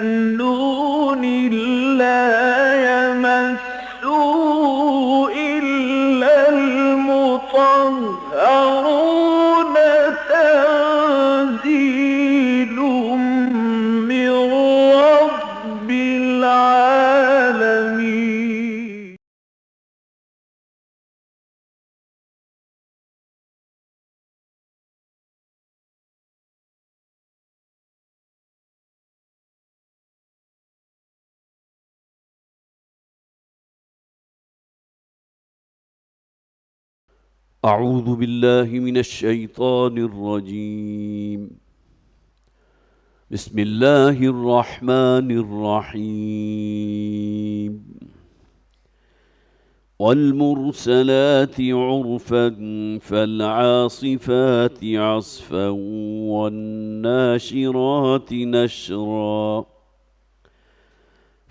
مكنون لا يمسه إلا المطهرون تنزيل من رب العالمين. أعوذ بالله من الشيطان الرجيم. بسم الله الرحمن الرحيم. والمرسلات عرفا فالعاصفات عصفا والناشرات نشرا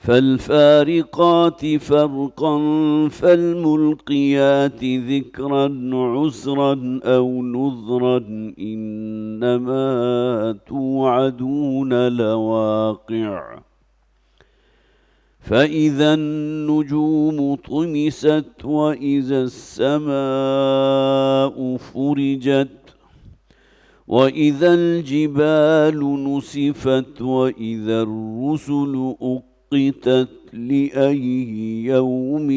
فالفارقات فرقا فالملقيات ذكرا عسرا أو نذرا إنما توعدون لواقع. فإذا النجوم طمست وإذا السماء فرجت وإذا الجبال نسفت وإذا الرسل أقتت لأي يوم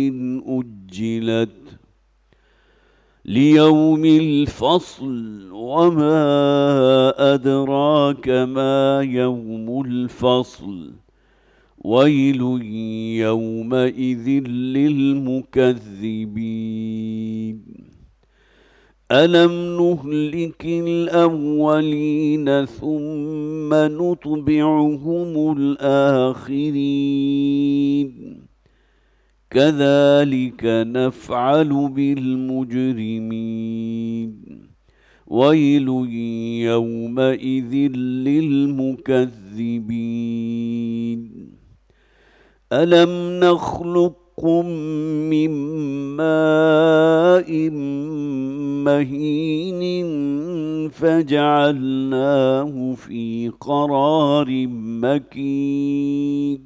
أجلت ليوم الفصل وما أدراك ما يوم الفصل ويل يومئذ للمكذبين. ألم نهلك الأولين ثم نطبعهم الآخرين كذلك نفعل بالمجرمين. ويل يومئذ للمكذبين. ألم نخلقكم من ماء مهين فجعلناه في قرار مكين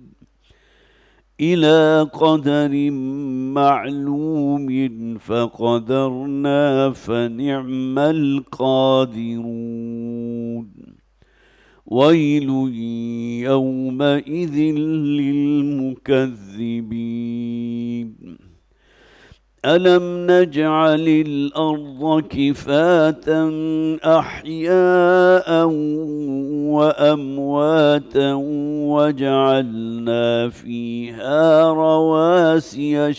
إلى قدر معلوم فقدرنا فنعم القادرون. ويل يومئذ للمكذبين. ألم نجعل الأرض كفاتا أحياء وأمواتا وجعلنا فيها رواسي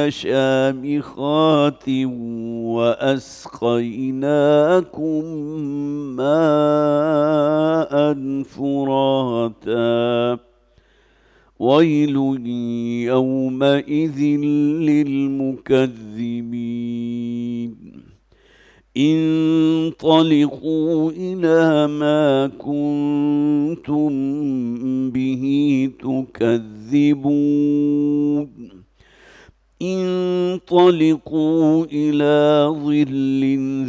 شامخات وأسقيناكم ماء فراتا. ويل يومئذ للمكذبين. انطلقوا إلى ما كنتم به تكذبون. انطلقوا إلى ظل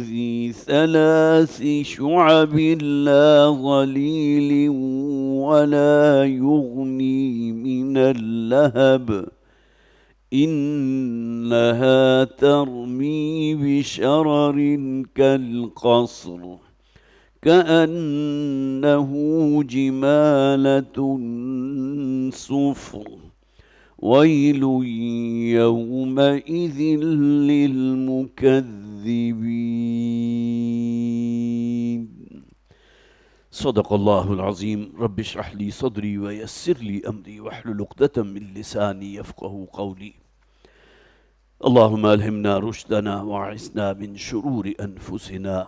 ذي 3 شعب لا ظليل ولا يغني من اللهب إنها ترمي بشرر كالقصر كأنه جمالة صفر. ويل يومئذ للمكذبين. صدق الله العظيم. رب اشرح لي صدري ويسر لي أمري واحلل عقدة من لساني يفقهوا قولي. اللهم ألهمنا رشدنا وأعصمنا من شرور أنفسنا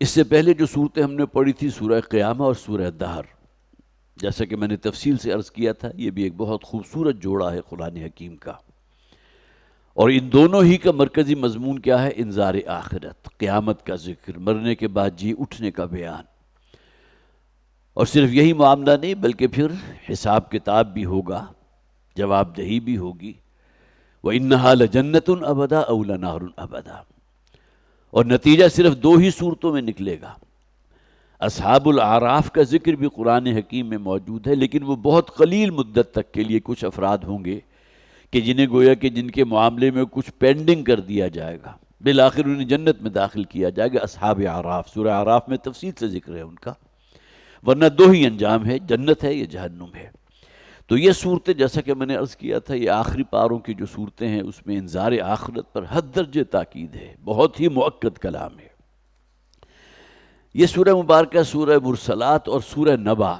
اس سے پہلے جو صورتیں ہم نے پڑھی تھی سورہ قیامہ اور سورہ دہر، جیسا کہ میں نے تفصیل سے عرض کیا تھا، یہ بھی ایک بہت خوبصورت جوڑا ہے قرآن حکیم کا، اور ان دونوں ہی کا مرکزی مضمون کیا ہے؟ انذار آخرت، قیامت کا ذکر، مرنے کے بعد جی اٹھنے کا بیان۔ اور صرف یہی معاملہ نہیں بلکہ پھر حساب کتاب بھی ہوگا، جواب دہی بھی ہوگی۔ وَإِنَّهَا لَجَنَّةٌ أَبَدًا أَوْ لَنَارٌ أَبَدًا، اور نتیجہ صرف دو ہی صورتوں میں نکلے گا۔ اصحاب الاعراف کا ذکر بھی قرآن حکیم میں موجود ہے، لیکن وہ بہت قلیل مدت تک کے لیے کچھ افراد ہوں گے کہ جنہیں گویا کہ جن کے معاملے میں کچھ پینڈنگ کر دیا جائے گا، بالآخر انہیں جنت میں داخل کیا جائے گا۔ اصحاب اعراف، سورہ اعراف میں تفصیل سے ذکر ہے ان کا، ورنہ دو ہی انجام ہے، جنت ہے یا جہنم ہے۔ تو یہ صورتیں جیسا کہ میں نے عرض کیا تھا، یہ آخری پاروں کی جو صورتیں ہیں اس میں انذار آخرت پر حد درجے تاکید ہے، بہت ہی مؤکد کلام ہے۔ یہ سورہ مبارکہ سورہ مرسلات اور سورہ نبا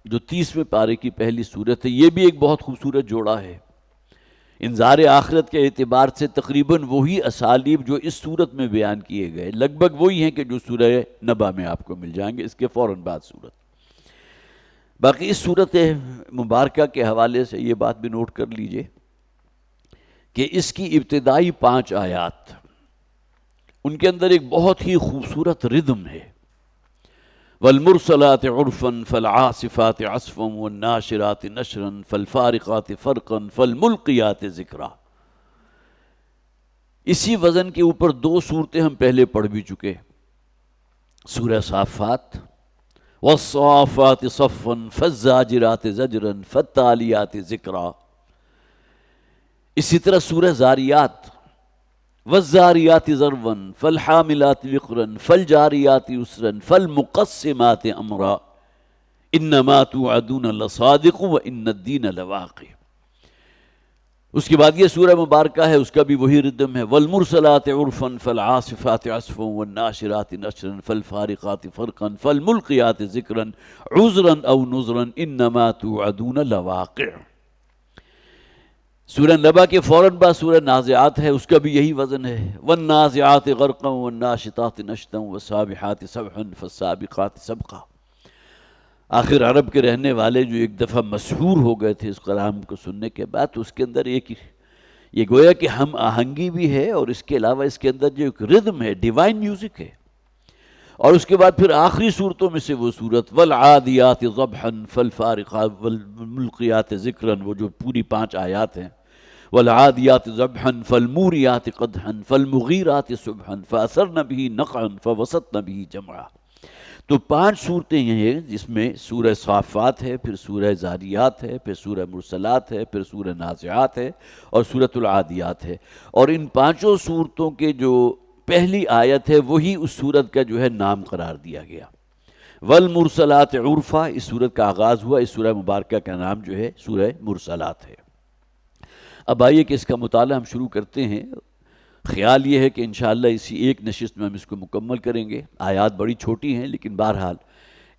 جو 30ویں پارے کی پہلی صورت ہے، یہ بھی ایک بہت خوبصورت جوڑا ہے۔ انذار آخرت کے اعتبار سے تقریباً وہی اسالیب جو اس صورت میں بیان کیے گئے لگ بھگ وہی ہیں کہ جو سورہ نبا میں آپ کو مل جائیں گے، اس کے فوراً بعد صورت۔ باقی اس صورت مبارکہ کے حوالے سے یہ بات بھی نوٹ کر لیجئے کہ اس کی ابتدائی 5 آیات، ان کے اندر ایک بہت ہی خوبصورت ردم ہے۔ وَالْمُرْسَلَاتِ عُرْفًا فَالْعَاصِفَاتِ عَصْفًا وَالنَّاشِرَاتِ نَشْرًا فَالْفَارِقَاتِ فَرْقًا فَالْمُلْقِيَاتِ ذِكْرًا۔ اسی وزن کے اوپر 2 صورتیں ہم پہلے پڑھ بھی چکے، سورہ صافات، وَالصَّافَّاتِ صَفًّا فَالزَّاجِرَاتِ زَجْرًا فَالتَّالِيَاتِ ذِكْرًا۔ اسی طرح سورہ زاریات، وَالزَّارِيَاتِ ذَرْوًا فَالْحَامِلَاتِ وِقْرًا فَالْجَارِيَاتِ يُسْرًا فَالْمُقَسِّمَاتِ أَمْرًا إِنَّمَا تُوعَدُونَ لَصَادِقٌ وَإِنَّ الدِّينَ لَوَاقِعٌ۔ اس کے بعد یہ سورہ مبارکہ ہے، اس کا بھی وہی ردم ہے، وَالْمُرْسَلَاتِ عُرْفًا فَالْعَاصِفَاتِ عَصْفًا وَالنَّاشِرَاتِ نَشْرًا فَالْفَارِقَاتِ فَرْقًا فَالْمُلْقِيَاتِ ذِكْرًا عُذْرًا أَوْ نُذْرًا إِنَّمَا تُوعَدُونَ لَوَاقِعٌ۔ سورہ نبا کے فوراً بعد سورہ نازعات ہے، اس کا بھی یہی وزن ہے، وَالنَّازِعَاتِ غَرْقًا وَالنَّاشِطَاتِ نَشْطًا وَالسَّابِحَاتِ سَبْحًا فَالسَّابِقَاتِ سَبْقًا۔ آخر عرب کے رہنے والے جو ایک دفعہ مسحور ہو گئے تھے اس کلام کو سننے کے بعد، تو اس کے اندر ایک یہ گویا کہ ہم آہنگی بھی ہے، اور اس کے علاوہ اس کے اندر جو ایک ردم ہے، ڈیوائن میوزک ہے۔ اور اس کے بعد پھر آخری صورتوں میں سے وہ صورت وَالْعَادِيَاتِ ضَبْحًا فَالْفَارِقَاتِ وَالْمُلْقِيَاتِ ذِكْرًا، وہ جو پوری 5 آیات ہیں، وَالْعَادِيَاتِ ضَبْحًا فَالْمُورِيَاتِ قَدْحًا فَالْمُغِيرَاتِ صُبْحًا فَأَثَرْنَ بِهِ نَقْعًا فَوَسَطْنَ بِهِ جَمْعًا۔ تو 5 صورتیں یہ ہیں جس میں سورہ صافات ہے، پھر سورہ زاریات ہے، پھر سورہ مرسلات ہے، پھر سورہ نازعات ہے، اور سورۃ العادیات ہے۔ اور ان 5 صورتوں کے جو پہلی آیت ہے وہی اس سورت کا جو ہے نام قرار دیا گیا۔ والمرسلات عرفا، اس سورت کا آغاز ہوا، اس سورہ مبارکہ کا نام جو ہے سورہ مرسلات ہے۔ اب آئیے کہ اس کا مطالعہ ہم شروع کرتے ہیں۔ خیال یہ ہے کہ انشاءاللہ اسی ایک نشست میں ہم اس کو مکمل کریں گے۔ آیات بڑی چھوٹی ہیں، لیکن بہرحال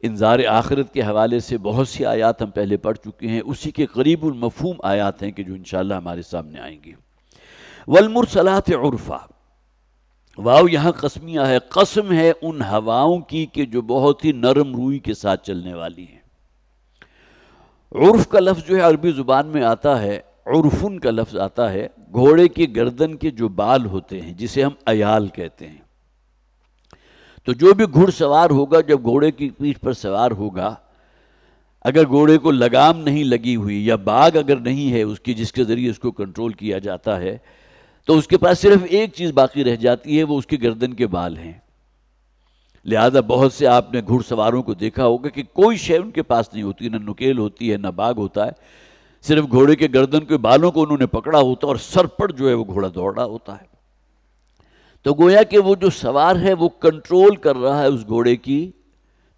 انذار آخرت کے حوالے سے بہت سی آیات ہم پہلے پڑھ چکے ہیں، اسی کے قریب المفہوم آیات ہیں کہ جو انشاءاللہ ہمارے سامنے آئیں گی۔ والمرسلات عرفا، واو یہاں قسمیہ ہے، قسم ہے ان ہواؤں کی کہ جو بہت ہی نرم روئی کے ساتھ چلنے والی ہیں۔ عرف کا لفظ جو ہے عربی زبان میں آتا ہے، عرفن کا لفظ آتا ہے گھوڑے کی گردن کے جو بال ہوتے ہیں جسے ہم ایال کہتے ہیں۔ تو جو بھی گھڑ سوار ہوگا، جب گھوڑے کی پیٹھ پر سوار ہوگا، اگر گھوڑے کو لگام نہیں لگی ہوئی یا باگ اگر نہیں ہے اس کی جس کے ذریعے اس کو کنٹرول کیا جاتا ہے، تو اس کے پاس صرف ایک چیز باقی رہ جاتی ہے، وہ اس کی گردن کے بال ہیں۔ لہذا بہت سے آپ نے گھڑ سواروں کو دیکھا ہوگا کہ کوئی شے ان کے پاس نہیں ہوتی، نہ نکیل ہوتی ہے، نہ باگ ہوتا ہے، صرف گھوڑے کے گردن کے بالوں کو انہوں نے پکڑا ہوتا ہے اور سر پر جو ہے وہ گھوڑا دوڑ رہا ہوتا ہے۔ تو گویا کہ وہ جو سوار ہے وہ کنٹرول کر رہا ہے اس گھوڑے کی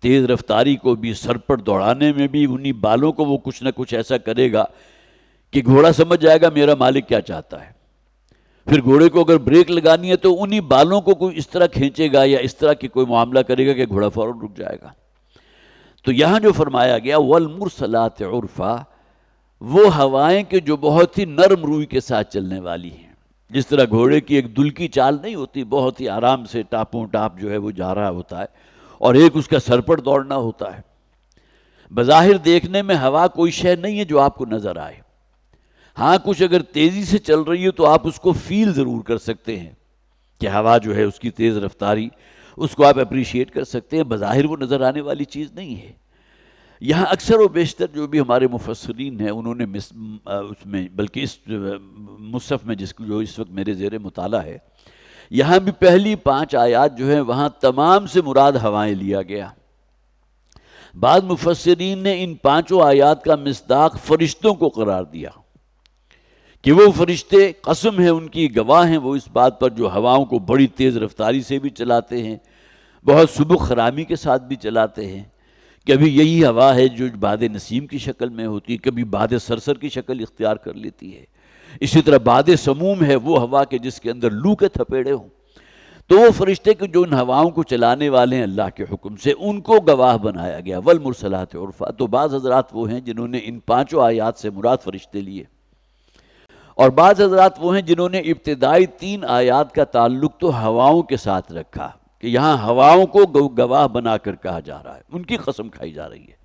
تیز رفتاری کو بھی، سر پر دوڑانے میں بھی انہی بالوں کو وہ کچھ نہ کچھ ایسا کرے گا کہ گھوڑا سمجھ جائے گا میرا مالک کیا چاہتا ہے۔ پھر گھوڑے کو اگر بریک لگانی ہے تو انہی بالوں کو کوئی اس طرح کھینچے گا یا اس طرح کی کوئی معاملہ کرے گا کہ گھوڑا فوراً رک جائے گا۔ تو یہاں جو فرمایا گیا والمرسلات عرفا، وہ ہوائیں کہ جو بہت ہی نرم روئی کے ساتھ چلنے والی ہیں۔ جس طرح گھوڑے کی ایک دل کی چال نہیں ہوتی، بہت ہی آرام سے ٹاپوں ٹاپ جو ہے وہ جا رہا ہوتا ہے، اور ایک اس کا سر پر دوڑنا ہوتا ہے۔ بظاہر دیکھنے میں ہوا کوئی شے نہیں ہے جو آپ کو نظر آئے، ہاں کچھ اگر تیزی سے چل رہی ہے تو آپ اس کو فیل ضرور کر سکتے ہیں کہ ہوا جو ہے اس کی تیز رفتاری، اس کو آپ اپریشیٹ کر سکتے ہیں، بظاہر وہ نظر آنے والی چیز نہیں ہے۔ یہاں اکثر و بیشتر جو بھی ہمارے مفسرین ہیں انہوں نے اس میں، بلکہ اس مصحف میں جو اس وقت میرے زیر مطالعہ ہے، یہاں بھی پہلی 5 آیات جو ہیں وہاں تمام سے مراد ہوائیں لیا گیا۔ بعض مفسرین نے ان 5 آیات کا مصداق فرشتوں کو قرار دیا کہ وہ فرشتے قسم ہے ان کی گواہ ہیں وہ اس بات پر جو ہواؤں کو بڑی تیز رفتاری سے بھی چلاتے ہیں، بہت سبک خرامی کے ساتھ بھی چلاتے ہیں۔ کبھی یہی ہوا ہے جو باد نسیم کی شکل میں ہوتی ہے، کبھی باد صرصر کی شکل اختیار کر لیتی ہے۔ اسی طرح باد سموم ہے وہ ہوا کہ جس کے اندر لو کے تھپیڑے ہوں۔ تو وہ فرشتے کہ جو ان ہواؤں کو چلانے والے ہیں اللہ کے حکم سے، ان کو گواہ بنایا گیا۔ والمرسلات عرفا، تو بعض حضرات وہ ہیں جنہوں نے ان 5 آیات سے مراد فرشتے لیے، اور بعض حضرات وہ ہیں جنہوں نے ابتدائی 3 آیات کا تعلق تو ہواؤں کے ساتھ رکھا کہ یہاں ہواؤں کو گواہ بنا کر کہا جا رہا ہے، ان کی قسم کھائی جا رہی ہے۔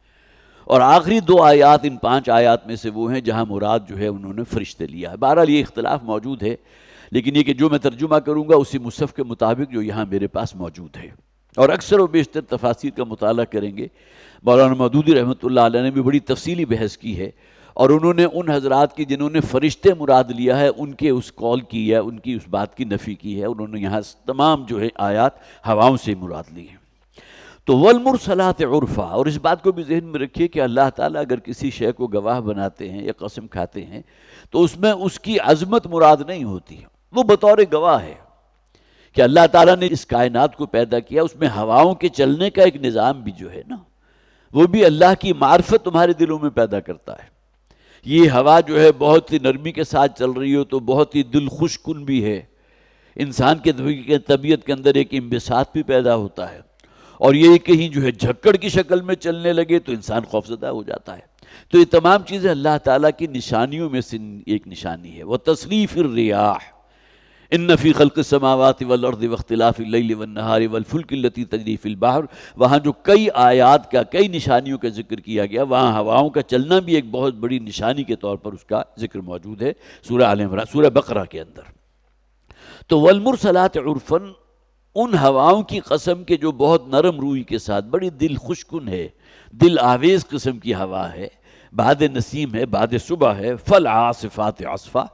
اور آخری 2 آیات ان 5 آیات میں سے وہ ہیں جہاں مراد جو ہے انہوں نے فرشتے لیا ہے۔ بہرحال یہ اختلاف موجود ہے، لیکن یہ کہ جو میں ترجمہ کروں گا اسی مصحف کے مطابق جو یہاں میرے پاس موجود ہے، اور اکثر و بیشتر تفاسیر کا مطالعہ کریں گے۔ مولانا مودودی رحمۃ اللہ علیہ نے بھی بڑی تفصیلی بحث کی ہے، اور انہوں نے ان حضرات کی جنہوں نے فرشتے مراد لیا ہے ان کے اس قول کی ہے، ان کی اس بات کی نفی کی ہے، انہوں نے یہاں تمام جو ہے آیات ہواؤں سے مراد لی ہیں۔ تو والمرسلات عرفا، اور اس بات کو بھی ذہن میں رکھیے کہ اللہ تعالیٰ اگر کسی شے کو گواہ بناتے ہیں یا قسم کھاتے ہیں تو اس میں اس کی عظمت مراد نہیں ہوتی، وہ بطور گواہ ہے کہ اللہ تعالیٰ نے اس کائنات کو پیدا کیا، اس میں ہواؤں کے چلنے کا ایک نظام بھی جو ہے نا، وہ بھی اللہ کی معرفت تمہارے دلوں میں پیدا کرتا ہے۔ یہ ہوا جو ہے بہت ہی نرمی کے ساتھ چل رہی ہو تو بہت ہی دل خوش کن بھی ہے، انسان کے طبیعت کے اندر ایک انبساط بھی پیدا ہوتا ہے، اور یہ کہیں جو ہے جھکڑ کی شکل میں چلنے لگے تو انسان خوفزدہ ہو جاتا ہے۔ تو یہ تمام چیزیں اللہ تعالیٰ کی نشانیوں میں سے ایک نشانی ہے۔ وَتَصْرِيفِ الرِّيَاحِ ان فی خلق السماوات والارض واختلاف اللیل والنہار والفلک التي تجری فی البحر، وہاں جو کئی آیات کا، کئی نشانیوں کا ذکر کیا گیا، وہاں ہواؤں کا چلنا بھی ایک بہت بڑی نشانی کے طور پر اس کا ذکر موجود ہے سورہ آل عمران، سورہ بقرہ کے اندر۔ تو والمرسلات عرفا، ان ہواؤں کی قسم کے جو بہت نرم روئی کے ساتھ بڑی دل خوش کن ہے، دل آویز قسم کی ہوا ہے، باد نسیم ہے، باد صبح ہے، فالعاصفات عصفا،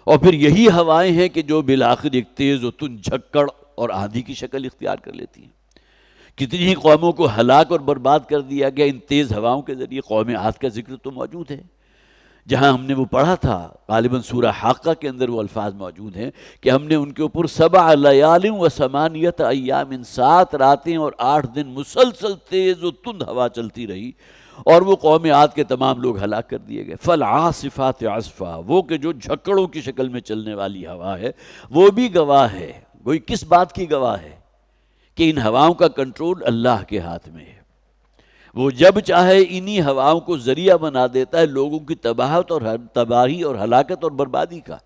اور پھر یہی ہوائیں ہیں کہ جو بالآخر ایک تیز و تند جھکڑ اور آندھی کی شکل اختیار کر لیتی ہیں۔ کتنی ہی قوموں کو ہلاک اور برباد کر دیا گیا ان تیز ہواؤں کے ذریعے۔ قوم عاد کا ذکر تو موجود ہے، جہاں ہم نے وہ پڑھا تھا غالباً سورہ حاقہ کے اندر وہ الفاظ موجود ہیں کہ ہم نے ان کے اوپر 7 لیال و 8 ایام، 7 راتیں اور 8 دن مسلسل تیز و تند ہوا چلتی رہی، اور وہ قوم عاد کے تمام لوگ ہلاک کر دیے گئے۔ فالعاصفات عصفا، وہ کہ جو جھکڑوں کی شکل میں چلنے والی ہوا ہے وہ بھی گواہ ہے۔ کوئی کس بات کی گواہ ہے؟ کہ ان ہواؤں کا کنٹرول اللہ کے ہاتھ میں ہے، وہ جب چاہے انہی ہواؤں کو ذریعہ بنا دیتا ہے لوگوں کی تباہی اور ہلاکت اور بربادی کا۔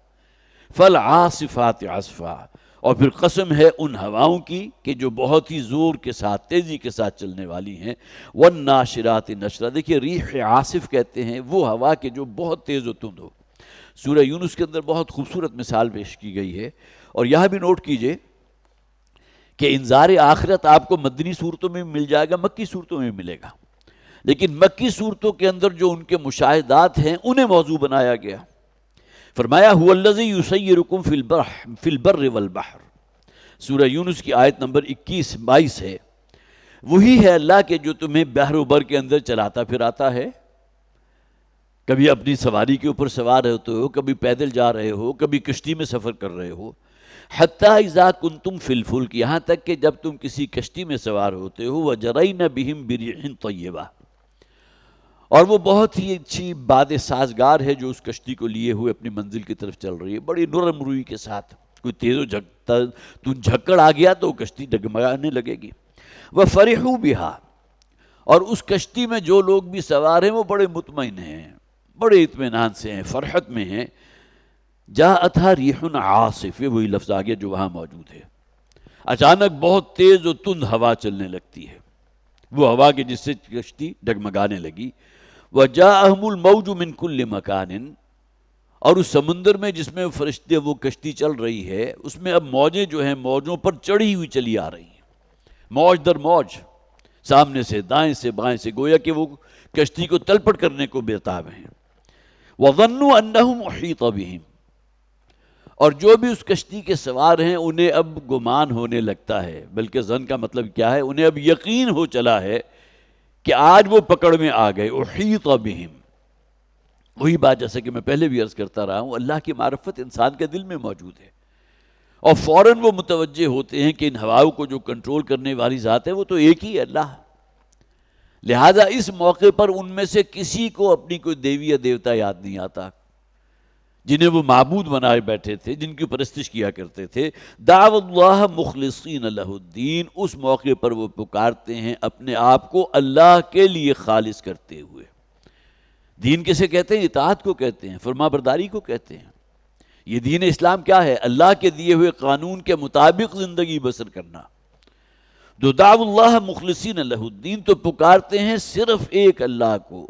فالعاصفات عصفا، اور پھر قسم ہے ان ہواؤں کی کہ جو بہت ہی زور کے ساتھ، تیزی کے ساتھ چلنے والی ہیں۔ والناشرات نشرا، دیکھیے ریح عاصف کہتے ہیں وہ ہوا کہ جو بہت تیز و تند ہو۔ سورہ یونس کے اندر بہت خوبصورت مثال پیش کی گئی ہے، اور یہاں بھی نوٹ کیجئے کہ انذار آخرت آپ کو مدنی صورتوں میں مل جائے گا، مکی صورتوں میں ملے گا، لیکن مکی صورتوں کے اندر جو ان کے مشاہدات ہیں انہیں موضوع بنایا گیا۔ فرمایا هو الذی یسیرکم فی البر والبحر، سورہ یونس کی آیت نمبر 21-22 ہے۔ وہی ہے اللہ کہ جو تمہیں بحر و بر کے اندر چلاتا پھراتا ہے، کبھی اپنی سواری کے اوپر سوار ہوتے ہو، کبھی پیدل جا رہے ہو، کبھی کشتی میں سفر کر رہے ہو، حتیٰ اذا کنتم فی الفلک، یہاں تک کہ جب تم کسی کشتی میں سوار ہوتے ہو، وجرین بہم بریح طیبہ، اور وہ بہت ہی اچھی باد سازگار ہے جو اس کشتی کو لیے ہوئے اپنی منزل کی طرف چل رہی ہے، بڑی نرم روئی کے ساتھ۔ کوئی تیز و جھکڑ آ گیا تو کشتی ڈگمگانے لگے گی۔ وَفَرِحُوا بِهَا، اور اس کشتی میں جو لوگ بھی سوار ہیں وہ بڑے مطمئن ہیں، بڑے اطمینان سے ہیں، فرحت میں ہیں۔ جاءتھا ریح عاصف، یہ وہی لفظ آگیا جو وہاں موجود ہے، اچانک بہت تیز و تند ہوا چلنے لگتی ہے، وہ ہوا کے جس سے کشتی ڈگمگانے لگی۔ وجاءہم الموج من کل مکان، اور اس سمندر میں جس میں فرشتے وہ کشتی چل رہی ہے اس میں اب موجیں جو ہیں موجوں پر چڑھی ہوئی چلی آ رہی ہیں، موج در موج، سامنے سے دائیں سے بائیں سے، گویا کہ وہ کشتی کو تلپٹ کرنے کو بےتاب ہیں۔ وَظَنُّوا أَنَّهُمْ أُحِيطَ بِهِمْ، اور جو بھی اس کشتی کے سوار ہیں انہیں اب گمان ہونے لگتا ہے، بلکہ ظن کا مطلب کیا ہے، انہیں اب یقین ہو چلا ہے کہ آج وہ پکڑ میں آ گئے۔ احیط بہم، وہی بات جیسا کہ میں پہلے بھی عرض کرتا رہا ہوں، اللہ کی معرفت انسان کے دل میں موجود ہے، اور فوراً وہ متوجہ ہوتے ہیں کہ ان ہواؤں کو جو کنٹرول کرنے والی ذات ہے وہ تو ایک ہی ہے، اللہ۔ لہٰذا اس موقع پر ان میں سے کسی کو اپنی کوئی دیوی یا دیوتا یاد نہیں آتا جنہیں وہ معبود بنائے بیٹھے تھے، جن کی پرستش کیا کرتے تھے۔ دعوا اللہ مخلصین لہ الدین، اس موقع پر وہ پکارتے ہیں اپنے آپ کو اللہ کے لیے خالص کرتے ہوئے۔ دین کسے کہتے ہیں؟ اطاعت کو کہتے ہیں، فرما برداری کو کہتے ہیں۔ یہ دین اسلام کیا ہے؟ اللہ کے دیے ہوئے قانون کے مطابق زندگی بسر کرنا۔ دعوا اللہ مخلصین لہ الدین، تو پکارتے ہیں صرف ایک اللہ کو،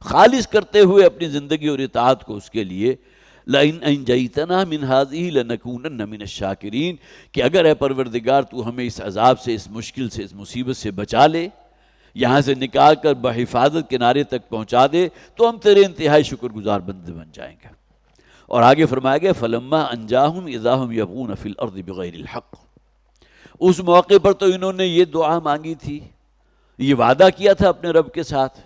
خالص کرتے ہوئے اپنی زندگی اور اطاعت کو اس کے لیے۔ لَإِنْ أَنْجَيْتَنَا مِنْ هَذِهِ لَنَكُونَنَّ مِنَ الشَّاكِرِينَ، کہ اگر اے پروردگار تو ہمیں اس عذاب سے، اس مشکل سے، اس مصیبت سے بچا لے، یہاں سے نکال کر بحفاظت کنارے تک پہنچا دے، تو ہم تیرے انتہائی شکر گزار بندے بن جائیں گے۔ اور آگے فرمایا گیا فَلَمَّا أَنْجَاهُمْ إِذَا هُمْ يَبْغُونَ فِي الْأَرْضِ بِغَيْرِ الْحَقِّ، اس موقع پر تو انہوں نے یہ دعا مانگی تھی، یہ وعدہ کیا تھا اپنے رب کے ساتھ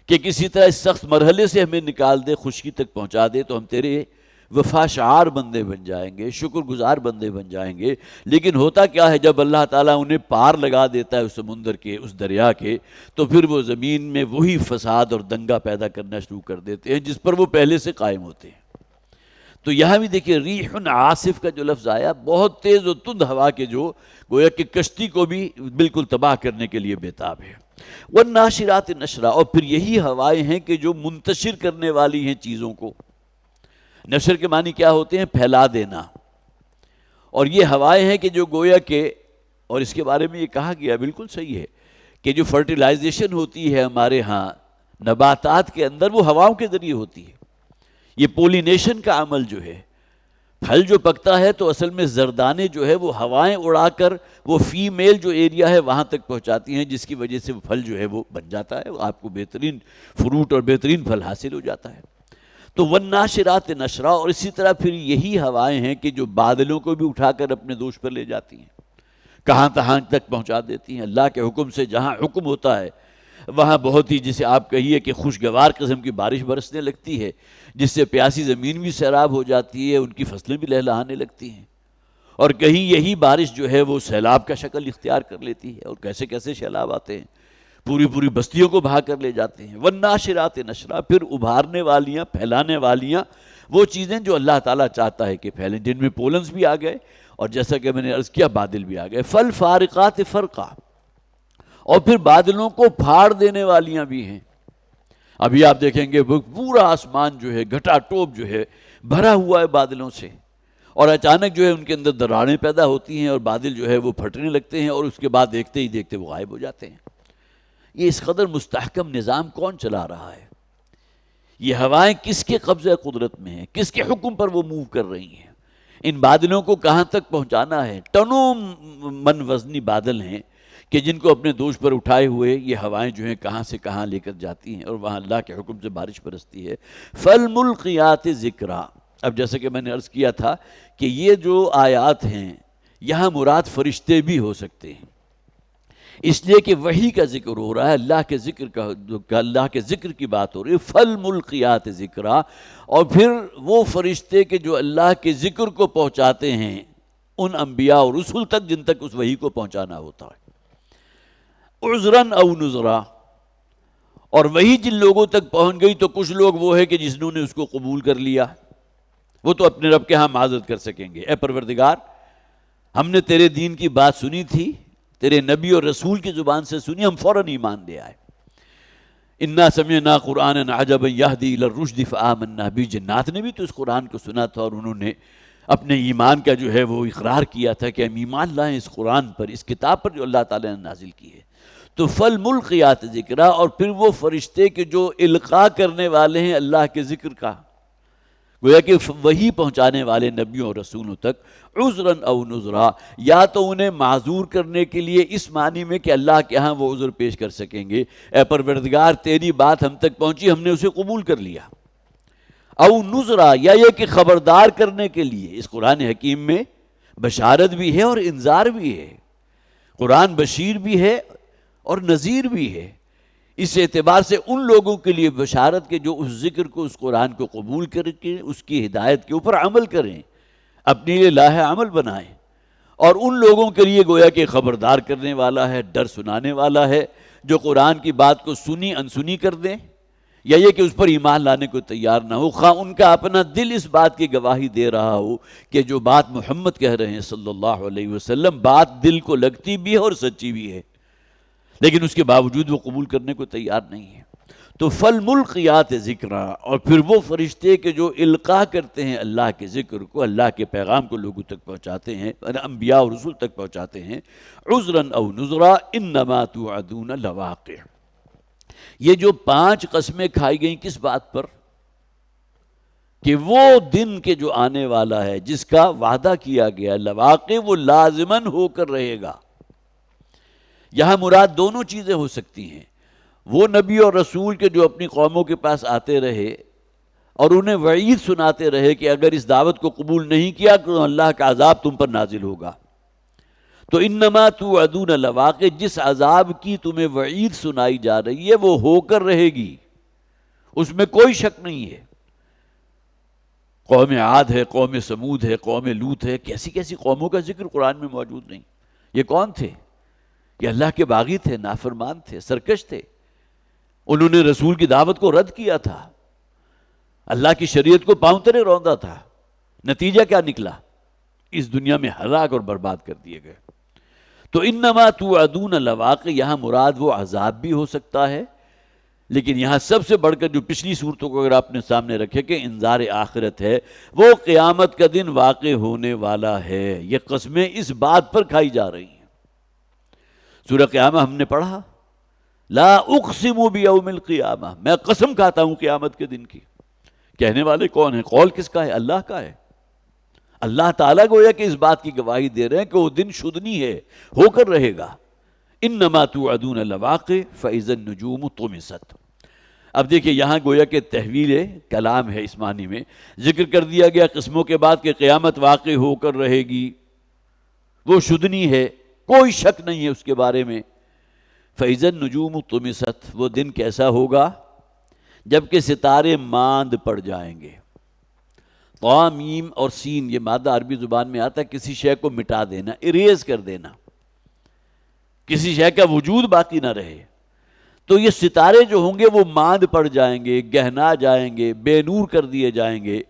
کہ کسی طرح اس سخت مرحلے سے ہمیں نکال دے، خشکی تک پہنچا دے، تو ہم تیرے وفا شعار بندے بن جائیں گے، شکر گزار بندے بن جائیں گے۔ لیکن ہوتا کیا ہے، جب اللہ تعالیٰ انہیں پار لگا دیتا ہے اس سمندر کے، اس دریا کے، تو پھر وہ زمین میں وہی فساد اور دنگا پیدا کرنا شروع کر دیتے ہیں جس پر وہ پہلے سے قائم ہوتے ہیں۔ تو یہاں بھی دیکھیں ریح عاصف کا جو لفظ آیا، بہت تیز و تند ہوا کے جو گویا کہ کشتی کو بھی بالکل تباہ کرنے کے لیے بےتاب ہے۔ والناشرات نشرا، اور پھر یہی ہوائیں ہیں کہ جو منتشر کرنے والی ہیں چیزوں کو۔ نشر کے معنی کیا ہوتے ہیں؟ پھیلا دینا۔ اور یہ ہوائیں ہیں کہ جو گویا کہ، اور اس کے بارے میں یہ کہا گیا بالکل صحیح ہے کہ جو فرٹیلائزیشن ہوتی ہے ہمارے ہاں نباتات کے اندر، وہ ہواؤں کے ذریعے ہوتی ہے۔ یہ پولینیشن کا عمل جو ہے، پھل جو پکتا ہے تو اصل میں زردانے جو ہے وہ ہوائیں اڑا کر وہ فیمیل جو ایریا ہے وہاں تک پہنچاتی ہیں، جس کی وجہ سے وہ پھل جو ہے وہ بن جاتا ہے، آپ کو بہترین فروٹ اور بہترین پھل حاصل ہو جاتا ہے۔ تو والناشرات نشرا، اور اسی طرح پھر یہی ہوائیں ہیں کہ جو بادلوں کو بھی اٹھا کر اپنے دوش پر لے جاتی ہیں، کہاں تہاں تک پہنچا دیتی ہیں۔ اللہ کے حکم سے جہاں حکم ہوتا ہے وہاں بہت ہی، جسے آپ کہیے کہ خوشگوار قسم کی بارش برسنے لگتی ہے، جس سے پیاسی زمین بھی سیراب ہو جاتی ہے، ان کی فصلیں بھی لہلہانے لگتی ہیں، اور کہیں یہی بارش جو ہے وہ سیلاب کا شکل اختیار کر لیتی ہے، اور کیسے کیسے سیلاب آتے ہیں، پوری پوری بستیوں کو بہا کر لے جاتے ہیں۔ والناشرات نشرا، پھر ابھارنے والیاں، پھیلانے والیاں وہ چیزیں جو اللہ تعالیٰ چاہتا ہے کہ پھیلیں، جن میں پولنز بھی آ گئے، اور جیسا کہ میں نے عرض کیا بادل بھی آ گئے۔ فالفارقات فرقا، اور پھر بادلوں کو پھاڑ دینے والیاں بھی ہیں۔ ابھی آپ دیکھیں گے پورا آسمان جو ہے گھٹا ٹوپ جو ہے بھرا ہوا ہے بادلوں سے، اور اچانک جو ہے ان کے اندر دراڑیں پیدا ہوتی ہیں اور بادل جو ہے وہ پھٹنے لگتے ہیں، اور اس کے بعد دیکھتے ہی دیکھتے وہ غائب ہو جاتے ہیں۔ یہ اس قدر مستحکم نظام کون چلا رہا ہے؟ یہ ہوائیں کس کے قبضہ قدرت میں ہیں؟ کس کے حکم پر وہ موو کر رہی ہیں؟ ان بادلوں کو کہاں تک پہنچانا ہے؟ ٹنوں من وزنی بادل ہیں کہ جن کو اپنے دوش پر اٹھائے ہوئے یہ ہوائیں جو ہیں کہاں سے کہاں لے کر جاتی ہیں، اور وہاں اللہ کے حکم سے بارش برستی ہے۔ فالملقیات ذکرا، اب جیسے کہ میں نے عرض کیا تھا کہ یہ جو آیات ہیں یہاں مراد فرشتے بھی ہو سکتے ہیں، اس لیے کہ وحی کا ذکر ہو رہا ہے، اللہ کے ذکر کا، اللہ کے ذکر کی بات ہو رہی ہے۔ فالملقیات ذکرا، اور پھر وہ فرشتے کہ جو اللہ کے ذکر کو پہنچاتے ہیں ان انبیاء اور رسول تک جن تک اس وحی کو پہنچانا ہوتا ہے، عذراً او نذرا، اور وہی جن لوگوں تک پہنچ گئی تو کچھ لوگ وہ ہے کہ جنہوں نے اس کو قبول کر لیا، وہ تو اپنے رب کے ہاں معذرت کر سکیں گے، اے پروردگار ہم نے تیرے دین کی بات سنی تھی، تیرے نبی اور رسول کی زبان سے سنی، ہم فوراً ایمان لے آئے۔ انا سمعنا قرآنا عجبا یہدی الی الرشد فآمنا بہ، جنات نے بھی تو اس قرآن کو سنا تھا اور انہوں نے اپنے ایمان کا جو ہے وہ اقرار کیا تھا کہ ہم ایمان لائیں اس قرآن پر، اس کتاب پر جو اللہ تعالیٰ نے نازل کی ہے۔ تو فالملقیات ذکرا، اور پھر وہ فرشتے کے جو القاء کرنے والے ہیں اللہ کے ذکر کا، گویا کہ وہی پہنچانے والے نبیوں اور رسولوں تک، عذراً او نذرا، یا تو انہیں معذور کرنے کے لیے اس معنی میں کہ اللہ کے ہاں وہ عذر پیش کر سکیں گے، اے پروردگار تیری بات ہم تک پہنچی، ہم نے اسے قبول کر لیا، او نذرا، یا یہ کہ خبردار کرنے کے لیے۔ اس قرآن حکیم میں بشارت بھی ہے اور انذار بھی ہے، قرآن بشیر بھی ہے اور نذیر بھی ہے۔ اس اعتبار سے ان لوگوں کے لیے بشارت کے جو اس ذکر کو، اس قرآن کو قبول کر کے اس کی ہدایت کے اوپر عمل کریں، اپنے لیے لاہ عمل بنائیں، اور ان لوگوں کے لیے گویا کہ خبردار کرنے والا ہے، ڈر سنانے والا ہے، جو قرآن کی بات کو سنی انسنی کر دیں، یا یہ کہ اس پر ایمان لانے کو تیار نہ ہو، خواہ ان کا اپنا دل اس بات کی گواہی دے رہا ہو کہ جو بات محمد کہہ رہے ہیں صلی اللہ علیہ وسلم، بات دل کو لگتی بھی ہے اور سچی بھی ہے، لیکن اس کے باوجود وہ قبول کرنے کو تیار نہیں ہے۔ تو فالملقیات ذکرا، اور پھر وہ فرشتے کے جو القاء کرتے ہیں اللہ کے ذکر کو، اللہ کے پیغام کو لوگوں تک پہنچاتے ہیں، انبیاء اور رسول تک پہنچاتے ہیں، عذراً او نذرا انما توعدون لواقع۔ یہ جو 5 قسمیں کھائی گئیں کس بات پر؟ کہ وہ دن کے جو آنے والا ہے جس کا وعدہ کیا گیا، لواقع، وہ لازماً ہو کر رہے گا۔ یہاں مراد دونوں چیزیں ہو سکتی ہیں، وہ نبی اور رسول کے جو اپنی قوموں کے پاس آتے رہے اور انہیں وعید سناتے رہے کہ اگر اس دعوت کو قبول نہیں کیا تو اللہ کا عذاب تم پر نازل ہوگا، تو انما توعدون لواقع، جس عذاب کی تمہیں وعید سنائی جا رہی ہے وہ ہو کر رہے گی، اس میں کوئی شک نہیں ہے۔ قوم عاد ہے، قوم سمود ہے، قوم لوط ہے، کیسی کیسی قوموں کا ذکر قرآن میں موجود نہیں۔ یہ کون تھے؟ یہ اللہ کے باغی تھے، نافرمان تھے، سرکش تھے، انہوں نے رسول کی دعوت کو رد کیا تھا، اللہ کی شریعت کو پاؤں تلے روندا تھا۔ نتیجہ کیا نکلا؟ اس دنیا میں ہلاک اور برباد کر دیے گئے۔ تو انما توعدون لواقع، یہاں مراد وہ عذاب بھی ہو سکتا ہے، لیکن یہاں سب سے بڑھ کر جو پچھلی صورتوں کو اگر آپ نے سامنے رکھے کہ انذار آخرت ہے، وہ قیامت کا دن واقع ہونے والا ہے۔ یہ قسمیں اس بات پر کھائی جا رہی ہیں۔ سورہ قیامہ ہم نے پڑھا، لا اقسم بیوم القیامہ، میں قسم کھاتا ہوں قیامت کے دن کی۔ کہنے والے کون ہیں؟ قول کس کا ہے؟ اللہ کا ہے۔ اللہ تعالیٰ گویا کہ اس بات کی گواہی دے رہے ہیں کہ وہ دن شدنی ہے، ہو کر رہے گا۔ انما توعدون لواقع فاذا النجوم طمست۔ اب دیکھیں یہاں گویا کہ تحویل کلام ہے، اس معنی میں ذکر کر دیا گیا قسموں کے بعد کہ قیامت واقع ہو کر رہے گی، وہ شدنی ہے، کوئی شک نہیں ہے اس کے بارے میں۔ فاذا النجوم طمست، وہ دن کیسا ہوگا؟ جبکہ ستارے ماند پڑ جائیں گے۔ طا میم اور سین، یہ مادہ عربی زبان میں آتا ہے کسی شے کو مٹا دینا، اریز کر دینا، کسی شے کا وجود باقی نہ رہے۔ تو یہ ستارے جو ہوں گے وہ ماند پڑ جائیں گے، گہنا جائیں گے، بے نور کر دیے جائیں گے۔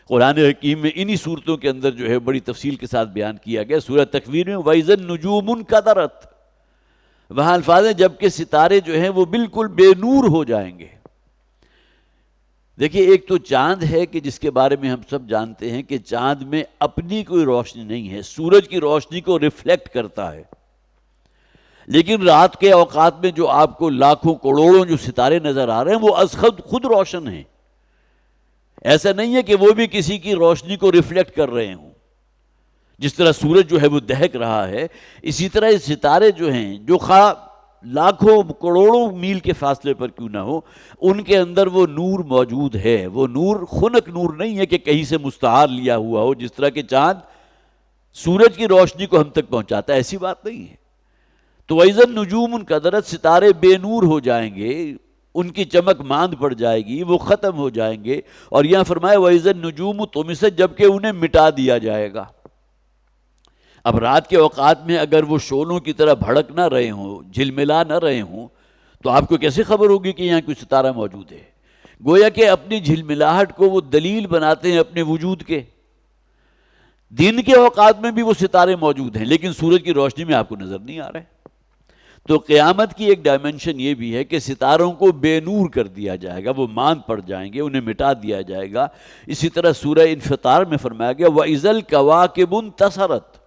قرآن حکیم میں انہی صورتوں کے اندر جو ہے بڑی تفصیل کے ساتھ بیان کیا گیا۔ سورہ تکویر میں وَإِذَا النُّجُومُ انْكَدَرَتْ، وہاں الفاظ ہیں جبکہ ستارے جو ہیں وہ بالکل بے نور ہو جائیں گے۔ دیکھیے ایک تو چاند ہے کہ جس کے بارے میں ہم سب جانتے ہیں کہ چاند میں اپنی کوئی روشنی نہیں ہے، سورج کی روشنی کو ریفلیکٹ کرتا ہے، لیکن رات کے اوقات میں جو آپ کو لاکھوں کروڑوں جو ستارے نظر آ رہے ہیں وہ از خود روشن ہیں۔ ایسا نہیں ہے کہ وہ بھی کسی کی روشنی کو ریفلیکٹ کر رہے ہوں۔ جس طرح سورج جو ہے وہ دہک رہا ہے، اسی طرح یہ ستارے جو ہیں جو خواہ لاکھوں کروڑوں میل کے فاصلے پر کیوں نہ ہو، ان کے اندر وہ نور موجود ہے۔ وہ نور خنک نور نہیں ہے کہ کہیں سے مستعار لیا ہوا ہو، جس طرح کہ چاند سورج کی روشنی کو ہم تک پہنچاتا ہے، ایسی بات نہیں ہے۔ تو وَإِذَا النُّجُومُ انْكَدَرَتْ، ستارے بے نور ہو جائیں گے، ان کی چمک ماند پڑ جائے گی، وہ ختم ہو جائیں گے۔ اور یہاں فرمایا وَإِذَا النُّجُومُ طُمِسَتْ، جبکہ انہیں مٹا دیا جائے گا۔ اب رات کے اوقات میں اگر وہ شعلوں کی طرح بھڑک نہ رہے ہوں، جھلملا نہ رہے ہوں، تو آپ کو کیسے خبر ہوگی کہ یہاں کوئی ستارہ موجود ہے؟ گویا کہ اپنی جھلملاہٹ کو وہ دلیل بناتے ہیں اپنے وجود کے۔ دن کے اوقات میں بھی وہ ستارے موجود ہیں، لیکن سورج کی روشنی میں آپ کو نظر نہیں آ رہے۔ تو قیامت کی ایک ڈائمنشن یہ بھی ہے کہ ستاروں کو بے نور کر دیا جائے گا، وہ ماند پڑ جائیں گے، انہیں مٹا دیا جائے گا۔ اسی طرح سورہ انفطار میں فرمایا گیا وَإِذَا الْكَوَاكِبُ انتَثَرَتْ،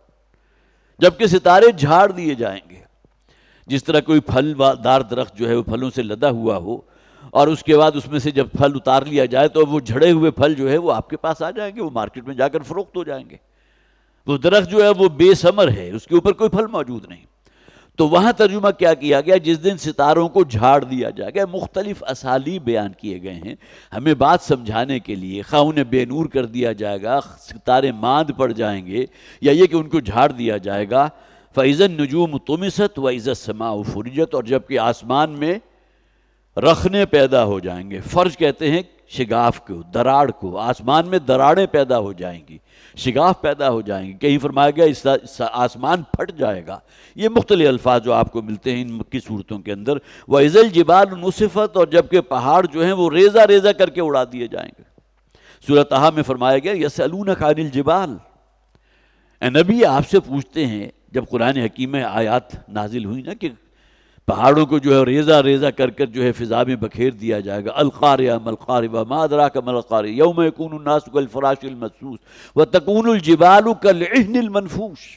جبکہ ستارے جھاڑ دیے جائیں گے۔ جس طرح کوئی پھل دار درخت جو ہے وہ پھلوں سے لدا ہوا ہو، اور اس کے بعد اس میں سے جب پھل اتار لیا جائے تو وہ جھڑے ہوئے پھل جو ہے وہ آپ کے پاس آ جائیں گے، وہ مارکیٹ میں جا کر فروخت ہو جائیں گے۔ وہ درخت جو ہے وہ بے ثمر ہے، اس کے اوپر کوئی پھل موجود نہیں۔ تو وہاں ترجمہ کیا کیا گیا؟ جس دن ستاروں کو جھاڑ دیا جائے گا۔ مختلف اسالیب بیان کیے گئے ہیں ہمیں بات سمجھانے کے لیے، خواہ انہیں بے نور کر دیا جائے گا، ستارے ماند پڑ جائیں گے، یا یہ کہ ان کو جھاڑ دیا جائے گا۔ فَإِذَا النُّجُومُ طُمِسَتْ وَإِذَا السَّمَاءُ فُرِجَتْ، اور جبکہ آسمان میں رخنے پیدا ہو جائیں گے۔ فرج کہتے ہیں شگاف کو، دراڑ کو، آسمان میں دراڑیں پیدا ہو جائیں گی، شگاف پیدا ہو جائیں گی۔ کہیں فرمایا گیا اس آسمان پھٹ جائے گا۔ یہ مختلف الفاظ جو آپ کو ملتے ہیں ان مکی صورتوں کے اندر۔ وَإِذَا الْجِبَالُ نُصِفَتْ، اور جبکہ پہاڑ جو ہیں وہ ریزہ ریزہ کر کے اڑا دیے جائیں گے۔ سورۃ طٰہٰ میں فرمایا گیا يَسْأَلُونَكَ عَنِ الْجِبَالِ، اے نبی آپ سے پوچھتے ہیں، جب قرآن حکیم میں آیات نازل ہوئی نا کہ پہاڑوں کو جو ہے ریزہ ریزہ کر کر جو ہے فضا میں بکھیر دیا جائے گا۔ القاریہ ما القاریہ ما ادراک ما القاریہ یوم یکون الناس کالفراش المبثوث وتکون الجبال کالعہن المنفوش۔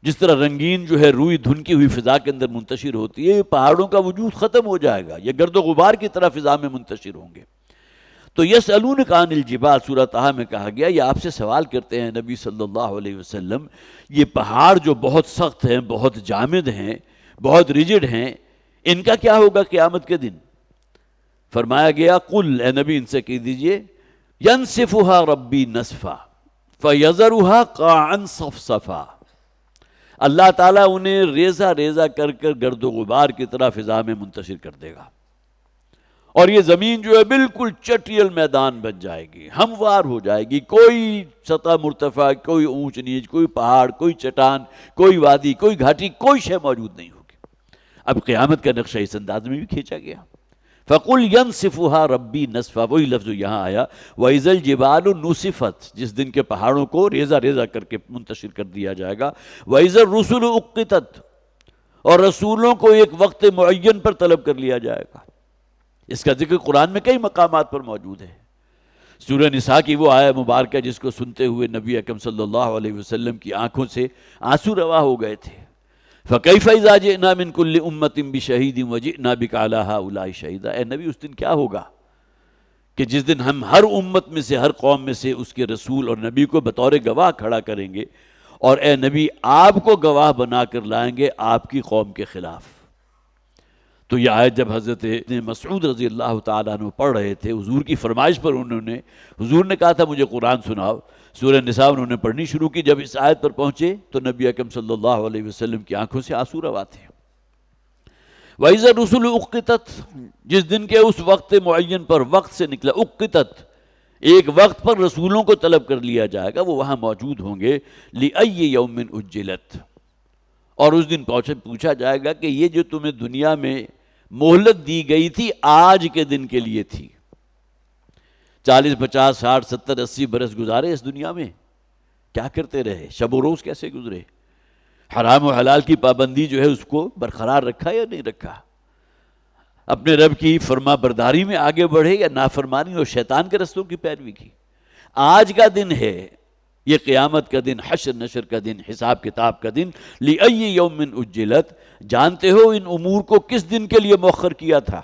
جس طرح رنگین جو ہے روئی دھنکی ہوئی فضا کے اندر منتشر ہوتی ہے، پہاڑوں کا وجود ختم ہو جائے گا، یہ گرد و غبار کی طرح فضا میں منتشر ہوں گے۔ تو یسألونک عن الجبال، سورۃ طٰہٰ میں کہا گیا یہ آپ سے سوال کرتے ہیں نبی صلی اللہ علیہ وسلم، یہ پہاڑ جو بہت سخت ہیں، بہت جامد ہیں، بہت ریجڈ ہیں، ان کا کیا ہوگا قیامت کے دن؟ فرمایا گیا قل، اے نبی ان سے کہہ دیجئے ینسفها ربی نسفا فیذرها قاعا صفصفا، اللہ تعالیٰ انہیں ریزہ ریزہ کر کر گرد و غبار کی طرح فضا میں منتشر کر دے گا، اور یہ زمین جو ہے بالکل چٹیل میدان بن جائے گی، ہموار ہو جائے گی، کوئی سطح مرتفع، کوئی اونچ نیچ، کوئی پہاڑ، کوئی چٹان، کوئی وادی، کوئی گھاٹی، کوئی شے موجود نہیں ہوگی۔ اب قیامت کا نقشہ اس انداز میں بھی کھینچا گیا۔ فَقُلْ يَنْسِفُهَا رَبِّي نَسْفًا، وہی لفظ یہاں آیا وَإِذَا الْجِبَالُ نُسِفَتْ، جس دن کے پہاڑوں کو ریزہ ریزہ کر کے منتشر کر دیا جائے گا۔ وَإِذَا الرُّسُلُ أُقِّتَتْ، اور رسولوں کو ایک وقت معین پر طلب کر لیا جائے گا۔ اس کا ذکر قرآن میں کئی مقامات پر موجود ہے۔ سورہ نساء کی وہ آیہ مبارکہ جس کو سنتے ہوئے نبی اکرم صلی اللہ علیہ وسلم کی آنکھوں سے آنسو روا ہو گئے تھے۔ فَكَيْفَ إِذَا جِئْنَا مِن كُلِّ أُمَّةٍ بِشَهِيدٍ وَجِئْنَا بِكَ عَلَىٰ هَٰؤُلَاءِ شَهِيدًا، اے نبی اس دن کیا ہوگا کہ جس دن ہم ہر امت میں سے، ہر قوم میں سے اس کے رسول اور نبی کو بطور گواہ کھڑا کریں گے، اور اے نبی آپ کو گواہ بنا کر لائیں گے آپ کی قوم کے خلاف۔ تو یہ آیت جب حضرت مسعود رضی اللہ تعالیٰ عنہ پڑھ رہے تھے، حضور کی فرمائش پر حضور نے کہا تھا مجھے قرآن سناؤ، سورہ نساء انہوں نے پڑھنی شروع کی۔ جب اس آیت پر پہنچے تو نبی اکرم صلی اللہ علیہ وسلم کی آنکھوں سے آنسو روا تھے۔ وَإِذَا الرُّسُلُ أُقِّتَتْ، جس دن کے اس وقت معین پر، وقت سے نکلا اُقِّتَتْ، ایک وقت پر رسولوں کو طلب کر لیا جائے گا، وہ وہاں موجود ہوں گے۔ لِأَيِّ يَوْمٍ أُجِّلَتْ، اور اس دن پوچھا جائے گا کہ یہ جو تمہیں دنیا میں مہلت دی گئی تھی آج کے دن کے لیے تھی، 40 50 60 70 80 برس گزارے اس دنیا میں، کیا کرتے رہے؟ شب و روز کیسے گزرے؟ حرام و حلال کی پابندی جو ہے اس کو برقرار رکھا یا نہیں رکھا؟ اپنے رب کی فرما برداری میں آگے بڑھے یا نافرمانی اور شیطان کے رستوں کی پیروی کی؟ آج کا دن ہے یہ، قیامت کا دن، حشر نشر کا دن، حساب کتاب کا دن۔ لِأَيِّ يَوْمٍ أُجِّلَتْ، جانتے ہو ان امور کو کس دن کے لیے مؤخر کیا تھا؟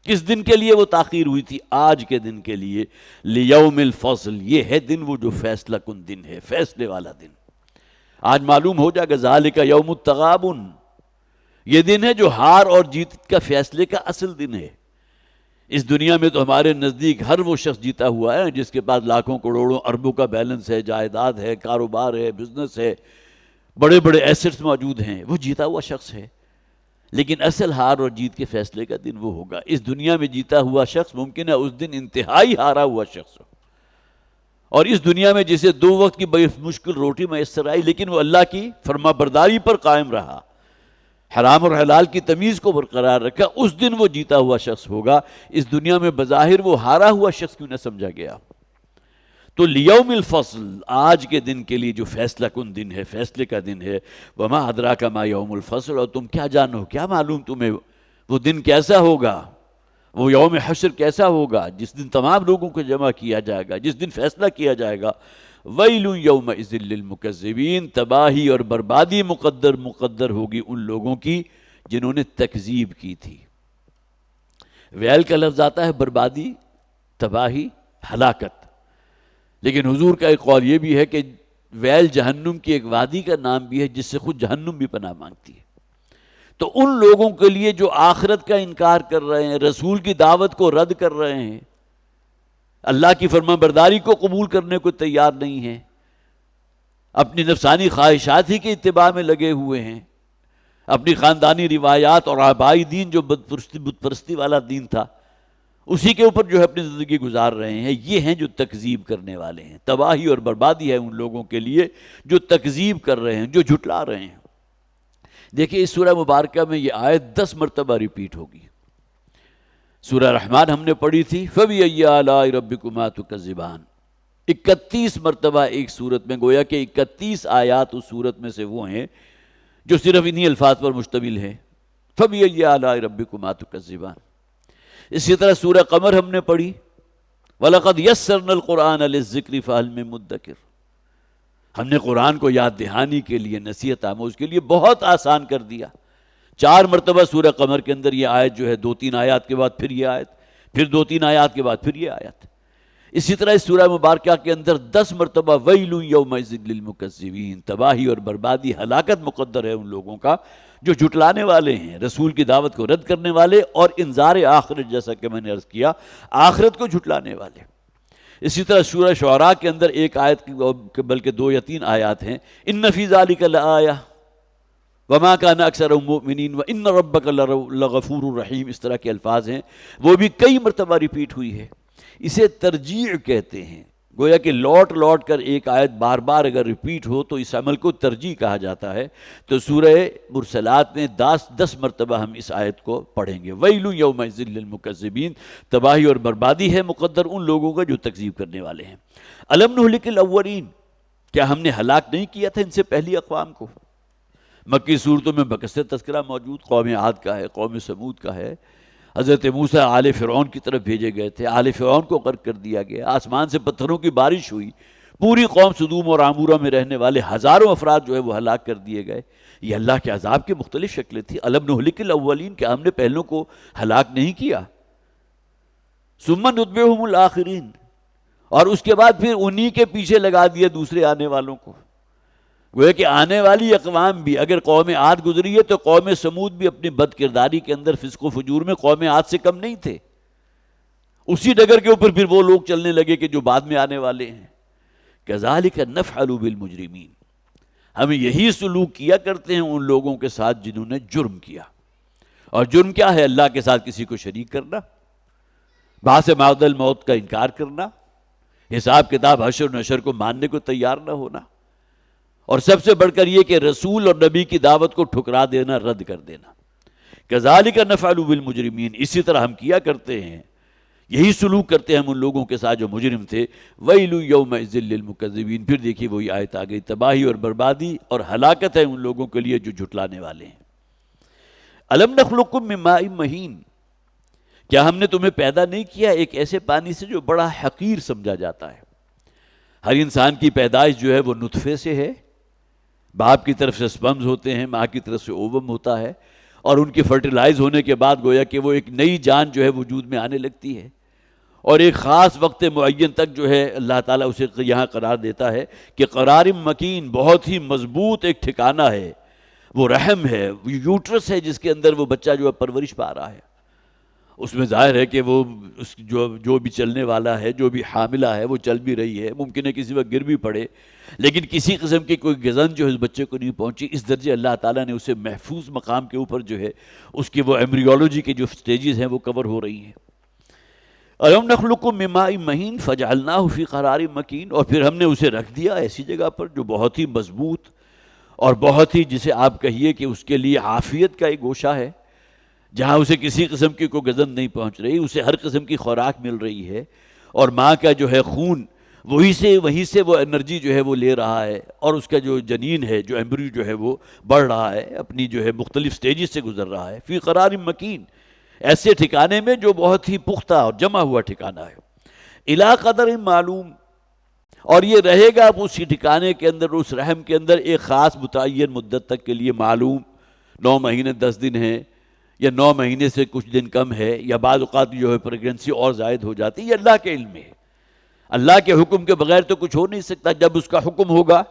کس دن کے لیے وہ تاخیر ہوئی تھی؟ آج کے دن کے لیے۔ لِيَوْمِ الْفَصْلِ، یہ ہے دن وہ جو فیصلہ کن دن ہے، فیصلے والا دن۔ آج معلوم ہو جائے گا ذَلِكَ يَوْمُ التَّغَابُنِ، یہ دن ہے جو ہار اور جیت کا فیصلے کا اصل دن ہے۔ اس دنیا میں تو ہمارے نزدیک ہر وہ شخص جیتا ہوا ہے جس کے پاس لاکھوں کروڑوں اربوں کا بیلنس ہے، جائیداد ہے، کاروبار ہے، بزنس ہے، بڑے بڑے ایسٹس موجود ہیں، وہ جیتا ہوا شخص ہے۔ لیکن اصل ہار اور جیت کے فیصلے کا دن وہ ہوگا۔ اس دنیا میں جیتا ہوا شخص ممکن ہے اس دن انتہائی ہارا ہوا شخص ہو، اور اس دنیا میں جسے 2 وقت کی بڑی مشکل روٹی میسر آئی لیکن وہ اللہ کی فرما برداری پر قائم رہا، حرام اور حلال کی تمیز کو برقرار رکھا، اس دن وہ جیتا ہوا شخص ہوگا۔ اس دنیا میں بظاہر وہ ہارا ہوا شخص کیوں نہ سمجھا گیا؟ تو لیوم الفصل، آج کے دن کے لیے جو فیصلہ کن دن ہے، فیصلے کا دن ہے، وما ادراک ما یوم الفصل، اور تم کیا جانو، کیا معلوم تمہیں وہ دن کیسا ہوگا، وہ یوم حشر کیسا ہوگا، جس دن تمام لوگوں کو جمع کیا جائے گا، جس دن فیصلہ کیا جائے گا۔ ویل یومئذ للمکذبین، تباہی اور بربادی مقدر ہوگی ان لوگوں کی جنہوں نے تکذیب کی تھی۔ ویل کا لفظ آتا ہے بربادی، تباہی، ہلاکت، لیکن حضور کا ایک قول یہ بھی ہے کہ ویل جہنم کی ایک وادی کا نام بھی ہے جس سے خود جہنم بھی پناہ مانگتی ہے۔ تو ان لوگوں کے لیے جو آخرت کا انکار کر رہے ہیں، رسول کی دعوت کو رد کر رہے ہیں، اللہ کی فرما برداری کو قبول کرنے کو تیار نہیں ہیں، اپنی نفسانی خواہشات ہی کے اتباع میں لگے ہوئے ہیں، اپنی خاندانی روایات اور آبائی دین جو بت پرستی والا دین تھا اسی کے اوپر جو ہے اپنی زندگی گزار رہے ہیں، یہ ہیں جو تکذیب کرنے والے ہیں۔ تباہی اور بربادی ہے ان لوگوں کے لیے جو تکذیب کر رہے ہیں، جو جھٹلا رہے ہیں۔ دیکھیں اس سورہ مبارکہ میں یہ آیت 10 مرتبہ ریپیٹ ہوگی۔ سورہ رحمان ہم نے پڑھی تھی، فَبِأَيِّ آلَاءِ رَبِّكُمَا تُكَذِّبَانِ، 31 مرتبہ ایک سورت میں، گویا کہ 31 آیات اس سورت میں سے وہ ہیں جو صرف انہی الفاظ پر مشتمل ہیں، فَبِأَيِّ آلَاءِ رَبِّكُمَا تُكَذِّبَانِ۔ اسی طرح سورہ قمر ہم نے پڑھی، وَلَقَدْ يَسَّرْنَا الْقُرْآنَ لِلذِّكْرِ فَهَلْ مِن مُدَّكِرٍ، ہم نے قرآن کو یاد دہانی کے لیے، نصیحت آموز کے لیے بہت آسان کر دیا۔ 4 مرتبہ سورہ قمر کے اندر یہ آیت جو ہے 2-3 آیات کے بعد پھر یہ آیت، پھر 2-3 آیات کے بعد پھر یہ آیت۔ اسی طرح اس سورہ مبارکہ کے اندر 10 مرتبہ ویل یومئذ للمکذبین، تباہی اور بربادی، ہلاکت مقدر ہے ان لوگوں کا جو جھٹلانے والے ہیں، رسول کی دعوت کو رد کرنے والے اور انذار آخرت، جیسا کہ میں نے عرض کیا، آخرت کو جھٹلانے والے۔ اسی طرح سورہ شعراء کے اندر ایک آیت بلکہ 2 یا 3 آیات ہیں، ان فی ذلک لآیہ وما کان اکثرهم مؤمنین وان ربک لغفور رحیم، اس طرح کے الفاظ ہیں، وہ بھی کئی مرتبہ ریپیٹ ہوئی ہے۔ اسے ترجیع کہتے ہیں، گویا کہ لوٹ لوٹ کر ایک آیت بار بار اگر ریپیٹ ہو تو اس عمل کو ترجیع کہا جاتا ہے۔ تو سورہ مرسلات میں 10 مرتبہ ہم اس آیت کو پڑھیں گے، ویل یومئذ للمکذبین، تباہی اور بربادی ہے مقدر ان لوگوں کا جو تکذیب کرنے والے ہیں۔ الم نہلک الاولین، کیا ہم نے ہلاک نہیں کیا تھا ان سے پہلی اقوام کو؟ مکی صورتوں میں بکثرت تذکرہ موجود، قوم عاد کا ہے، قوم سمود کا ہے۔ حضرت موسیٰ آل فرعون کی طرف بھیجے گئے تھے، آل فرعون کو غرق کر دیا گیا، آسمان سے پتھروں کی بارش ہوئی، پوری قوم سدوم اور عمورہ میں رہنے والے ہزاروں افراد جو ہے وہ ہلاک کر دیے گئے۔ یہ اللہ کے عذاب کی مختلف شکلیں تھیں۔ الم نہلک الاولین، کہ ہم نے پہلوں کو ہلاک نہیں کیا؟ ثم نتبعہم الآخرین، اور اس کے بعد پھر انہی کے پیچھے لگا دیا دوسرے آنے والوں کو۔ گویا کہ آنے والی اقوام بھی، اگر قوم عاد گزری ہے تو قوم سمود بھی اپنی بد کرداری کے اندر، فسق و فجور میں قوم عاد سے کم نہیں تھے۔ اسی ڈگر کے اوپر پھر وہ لوگ چلنے لگے کہ جو بعد میں آنے والے ہیں۔ کذالک نفعل بالمجرمین، ہم یہی سلوک کیا کرتے ہیں ان لوگوں کے ساتھ جنہوں نے جرم کیا۔ اور جرم کیا ہے؟ اللہ کے ساتھ کسی کو شریک کرنا، بعث بعد الموت کا انکار کرنا، حساب کتاب حشر و نشر کو ماننے کو تیار نہ ہونا، اور سب سے بڑھ کر یہ کہ رسول اور نبی کی دعوت کو ٹھکرا دینا، رد کر دینا۔ کذالک نفعل بالمجرمین، اسی طرح ہم کیا کرتے ہیں، یہی سلوک کرتے ہیں ہم ان لوگوں کے ساتھ جو مجرم تھے۔ ویل یومئذ للمکذبین، پھر دیکھیے وہی آیت آ گئی، تباہی اور بربادی اور ہلاکت ہے ان لوگوں کے لیے جو جھٹلانے والے ہیں۔ الم نخلقکم من ماء مہین، کیا ہم نے تمہیں پیدا نہیں کیا ایک ایسے پانی سے جو بڑا حقیر سمجھا جاتا ہے؟ ہر انسان کی پیدائش جو ہے وہ نطفے سے ہے، باپ کی طرف سے سپرمز ہوتے ہیں، ماں کی طرف سے اووم ہوتا ہے، اور ان کی فرٹیلائز ہونے کے بعد گویا کہ وہ ایک نئی جان جو ہے وجود میں آنے لگتی ہے، اور ایک خاص وقت معین تک جو ہے اللہ تعالیٰ اسے یہاں قرار دیتا ہے کہ قرار مکین، بہت ہی مضبوط ایک ٹھکانہ ہے، وہ رحم ہے، یوٹرس ہے جس کے اندر وہ بچہ جو ہے پرورش پا رہا ہے۔ اس میں ظاہر ہے کہ وہ جو بھی چلنے والا ہے، جو بھی حاملہ ہے، وہ چل بھی رہی ہے، ممکن ہے کسی وقت گر بھی پڑے، لیکن کسی قسم کی کوئی گزن جو ہے اس بچے کو نہیں پہنچی۔ اس درجے اللہ تعالیٰ نے اسے محفوظ مقام کے اوپر جو ہے اس کی وہ ایمبریولوجی کی جو سٹیجز ہیں وہ کور ہو رہی ہیں۔ الم نخلقکم من ماء مہین فجعلناہ فی قرار مکین، اور پھر ہم نے اسے رکھ دیا ایسی جگہ پر جو بہت ہی مضبوط اور بہت ہی، جسے آپ کہیے کہ اس کے لیے عافیت کا ایک گوشہ ہے، جہاں اسے کسی قسم کی کوئی گزن نہیں پہنچ رہی، اسے ہر قسم کی خوراک مل رہی ہے، اور ماں کا جو ہے خون وہیں سے وہ انرجی جو ہے وہ لے رہا ہے، اور اس کا جو جنین ہے، جو ایمبریو جو ہے وہ بڑھ رہا ہے، اپنی جو ہے مختلف سٹیجز سے گزر رہا ہے، فی قرار مکین، ایسے ٹھکانے میں جو بہت ہی پختہ اور جمع ہوا ٹھکانہ ہے، الی قدر معلوم، اور یہ رہے گا اب اسی ٹھکانے کے اندر، اس رحم کے اندر ایک خاص متعین مدت تک کے لیے، معلوم 9 مہینے 10 دن ہے، یا 9 مہینے سے کچھ دن کم ہے، یا بعض اوقات جو ہے پریگننسی اور زائد ہو جاتی ہے، یہ اللہ کے علم میں ہے۔ اللہ کے حکم کے بغیر تو کچھ ہو نہیں سکتا، جب اس کا حکم ہوگا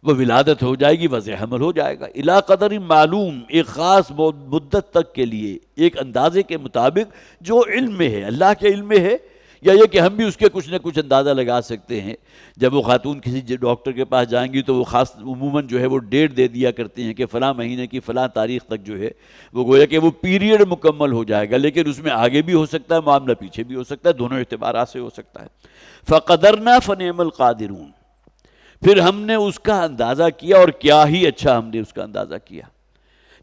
وہ ولادت ہو جائے گی، وضع حمل ہو جائے گا، الی قدر معلوم، ایک خاص مدت تک کے لیے، ایک اندازے کے مطابق جو علم میں ہے، اللہ کے علم میں ہے، یا یہ کہ ہم بھی اس کے کچھ نہ کچھ اندازہ لگا سکتے ہیں۔ جب وہ خاتون کسی ڈاکٹر کے پاس جائیں گی تو وہ خاص عموماً جو ہے وہ ڈیٹ دے دیا کرتے ہیں کہ فلاں مہینے کی فلاں تاریخ تک جو ہے وہ گویا کہ وہ پیریڈ مکمل ہو جائے گا، لیکن اس میں آگے بھی ہو سکتا ہے معاملہ، پیچھے بھی ہو سکتا ہے، دونوں اعتبارات سے ہو سکتا ہے۔ فَقَدَرْنَا فَنِعْمَ الْقَادِرُونَ، پھر ہم نے اس کا اندازہ کیا، اور کیا ہی اچھا ہم نے اس کا اندازہ کیا۔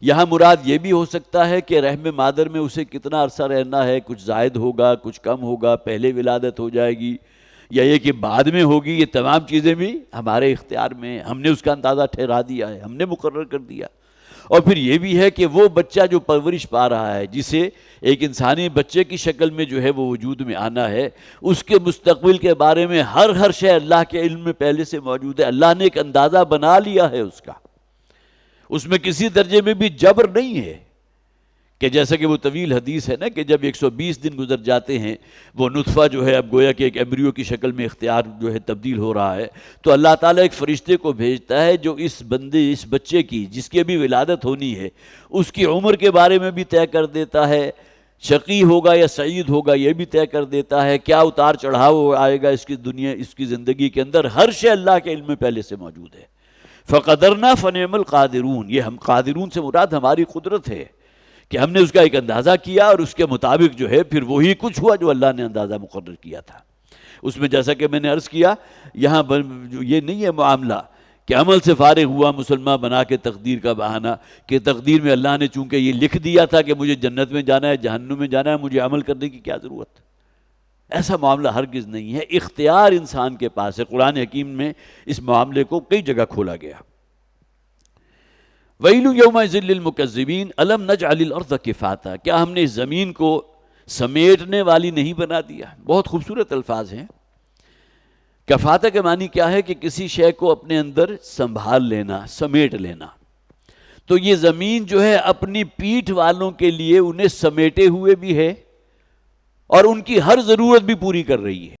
یہاں مراد یہ بھی ہو سکتا ہے کہ رحم مادر میں اسے کتنا عرصہ رہنا ہے، کچھ زائد ہوگا، کچھ کم ہوگا، پہلے ولادت ہو جائے گی یا یہ کہ بعد میں ہوگی، یہ تمام چیزیں بھی ہمارے اختیار میں ہیں، ہم نے اس کا اندازہ ٹھہرا دیا ہے، ہم نے مقرر کر دیا۔ اور پھر یہ بھی ہے کہ وہ بچہ جو پرورش پا رہا ہے، جسے ایک انسانی بچے کی شکل میں جو ہے وہ وجود میں آنا ہے، اس کے مستقبل کے بارے میں ہر شے اللہ کے علم میں پہلے سے موجود ہے، اللہ نے ایک اندازہ بنا لیا ہے اس کا، اس میں کسی درجے میں بھی جبر نہیں ہے، کہ جیسا کہ وہ طویل حدیث ہے نا کہ جب 120 دن گزر جاتے ہیں، وہ نطفہ جو ہے اب گویا کہ ایک ایمبریو کی شکل میں اختیار جو ہے تبدیل ہو رہا ہے، تو اللہ تعالیٰ ایک فرشتے کو بھیجتا ہے جو اس بچے کی، جس کی بھی ولادت ہونی ہے، اس کی عمر کے بارے میں بھی طے کر دیتا ہے، شقی ہوگا یا سعید ہوگا یہ بھی طے کر دیتا ہے، کیا اتار چڑھاؤ آئے گا اس کی دنیا، اس کی زندگی کے اندر، ہر شے اللہ کے علم میں پہلے سے موجود ہے۔ فَقَدَرْنَا فَنِعْمَ الْقَادِرُونَ، یہ ہم قادرون سے مراد ہماری قدرت ہے کہ ہم نے اس کا ایک اندازہ کیا، اور اس کے مطابق جو ہے پھر وہی کچھ ہوا جو اللہ نے اندازہ مقرر کیا تھا۔ اس میں جیسا کہ میں نے عرض کیا، یہاں یہ نہیں ہے معاملہ کہ عمل سے فارغ ہوا مسلمان بنا کے تقدیر کا بہانہ، کہ تقدیر میں اللہ نے چونکہ یہ لکھ دیا تھا کہ مجھے جنت میں جانا ہے، جہنم میں جانا ہے، مجھے عمل کرنے کی کیا ضرورت۔ ایسا معاملہ ہرگز نہیں ہے، اختیار انسان کے پاس ہے۔ قرآن حکیم میں اس معاملے کو کئی جگہ کھولا گیا۔ وَيْلٌ يَوْمَئِذٍ لِّلْمُكَذِّبِينَ أَلَمْ نَجْعَلِ الْأَرْضَ كِفَاتًا، کیا ہم نے اس زمین کو سمیٹنے والی نہیں بنا دیا؟ بہت خوبصورت الفاظ ہیں۔ کفاتہ کے معنی کیا ہے کہ کسی شے کو اپنے اندر سنبھال لینا، سمیٹ لینا۔ تو یہ زمین جو ہے اپنی پیٹھ والوں کے لیے انہیں سمیٹے ہوئے بھی ہے، اور ان کی ہر ضرورت بھی پوری کر رہی ہے۔